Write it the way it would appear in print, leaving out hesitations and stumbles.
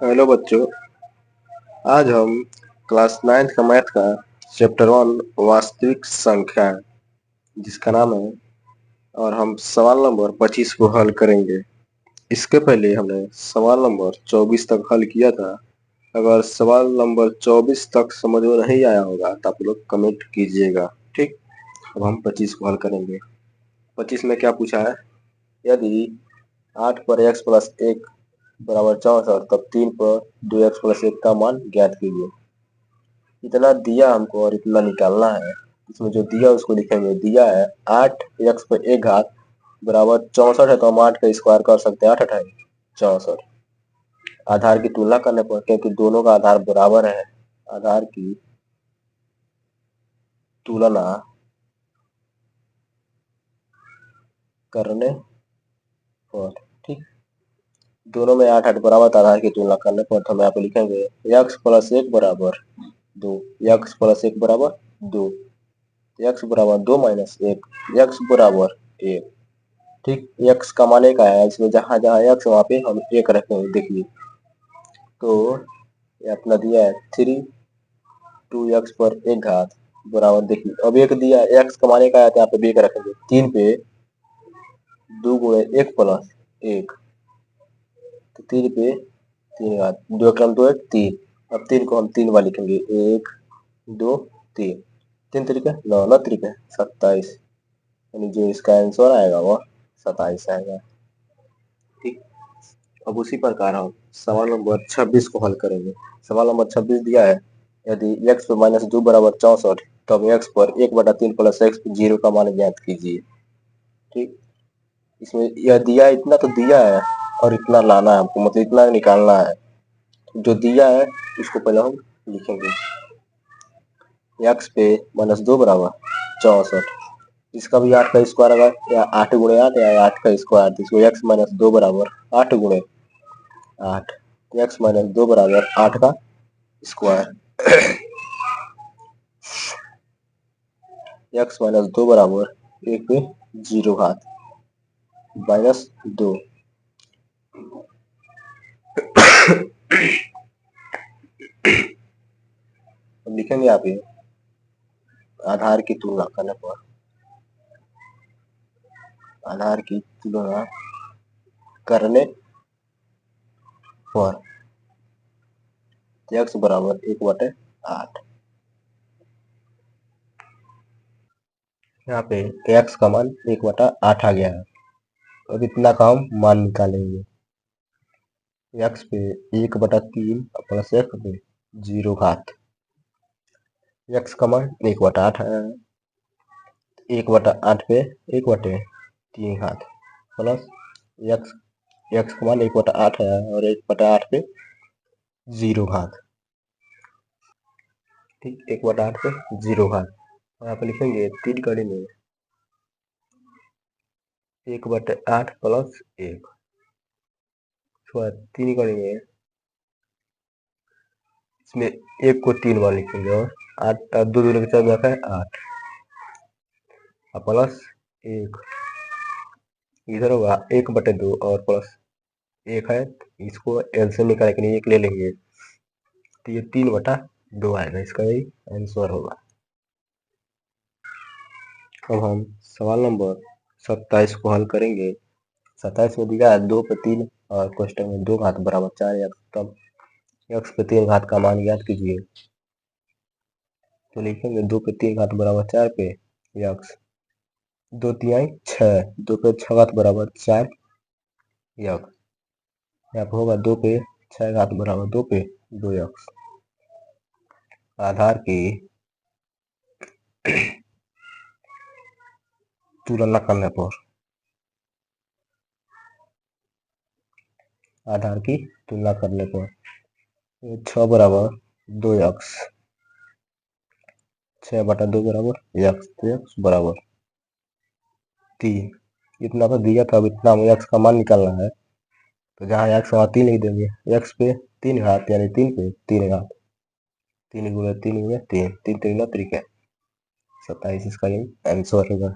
Hello बच्चों। आज हम क्लास 9th का मैथ का चैप्टर 1 वास्तविक संख्या जिसका नाम है और हम सवाल नंबर 25 को हल करेंगे। इसके पहले हमने सवाल नंबर 24 तक हल किया था। अगर सवाल नंबर 24 तक समझ में नहीं आया होगा तो आप लोग कमेंट कीजिएगा। ठीक, अब हम 25 को हल करेंगे। 25 में क्या पूछा है, यदि 8 पर x प्लस 1 बराबर 64 तब 3 पर 2x प्लस 1 का मान ज्ञात कीजिए। इतना दिया हमको और इतना निकालना है। इसमें जो दिया उसको लिखेंगे। दिया है 8x पर 1 घात बराबर 64 है, तो हम 8 का स्क्वायर कर सकते हैं। 8 8 64। आधार की तुलना करने पर, क्योंकि दोनों का आधार बराबर है, आधार की तुलना करने पर, ठीक, दोनों में 8 8 बराबर, आधार की तुलना करने पर तो हम यहाँ पे लिखेंगे x प्लस 1 बराबर 2, x प्लस 1 बराबर 2, x बराबर 2 माइनस 1, x बराबर 1। ठीक, x का मान 1 आया है, इसमें जहां जहां x वहां पे हम 1 रखेंगे। देखिए, तो ये अपना दिया है 3 2x पर 1 घात बराबर, देखिए अब 1 दिया है, x का मान 1 आया तो यहाँ पे 1 रखेंगे। 3 पे 2 गुणे 1 प्लस 1, तो 3 पे 3 घात, 2 क्रम 2 1 3। अब 3 को हम 3 बार लिखेंगे, 1 2 3, 3 तरीके 9 9 तरीके 27, यानी जो इसका आंसर आएगा वह 27 आएगा। ठीक, अब उसी प्रकार हम सवाल नंबर 26 को हल करेंगे। सवाल नंबर 26 दिया है, यदि x पर माइनस 2 बराबर 64 तब x पर 1/3 प्लस x 0 का मान ज्ञात कीजिए। ठीक, इसमें यह दिया है, इतना तो दिया है और इतना लाना है हमको, मतलब इतना निकालना है। जो दिया है इसको पहले हम लिखेंगे। x पे माइनस 2 बराबर 64, इसका भी 8 का स्क्वायर अगर या 8 गुणे 8 या 8 का स्क्वायर, तो इसको x माइनस 2 बराबर 8 गुणे 8, x माइनस 2 बराबर 8 का स्क्वायर, x माइनस 2 बराबर 1 पे 0 घात माइनस 2। अब लिखेंगे यहाँ पे आधार की तुलना करने पर, आधार की तुलना करने पर x बराबर 1/8। यहाँ पे x का मान 1/8 आ गया है। अब इतना का हम मान निकालेंगे। x पे 1/3 प्लस x पे 0 घात, x का मान 1/8 है, 1/8 पे 1/3 घात प्लस x, x का मान 1/8 है और 1/8 पे 0 घात। ठीक, 1/8 पे 0 घात, और यहाँ पे लिखेंगे 3 कड़ी में 1/8 प्लस 1, 3 कड़ी में इसमें 1 को 3 बार लिखेंगे और 8 2 2 के 4 है 8 प्लस 1, इधर होगा 1/2 और प्लस 1 है, इसको एलसीएम निकालने के लिए 1 ले लेंगे, तो ये 3/2 आएगा। इसका यही आंसर होगा। अब हम सवाल नंबर 27 को हल करेंगे। 27 में दिया है 2 पे 3 और क्वेश्चन में 2 घात बराबर 4 x, तब x पे 3 घात का मान ज्ञात कीजिए। तो लिखेंगे 2 पे 3 घात बराबर 4 पे x, 2 तिहाई 6, 2 पे 6 घात बराबर 4 x, यहाँ पे होगा 2 पे 6 घात बराबर 2 पे 2x। आधार की तुलना करने पर, आधार की तुलना करने पर 6 बराबर 2x, 6/2 बराबर x, तो x बराबर 3। इतना तो दिया था, अब इतना हमें x का मान निकालना है, तो जहाँ x वहाँ 3 लिख देंगे। x पे 3 घात यानी 3 पे 3 घात, 3 गुणे 3 गुणे 3, 3 3 9 तरीके 27, इसका यही आंसर होगा।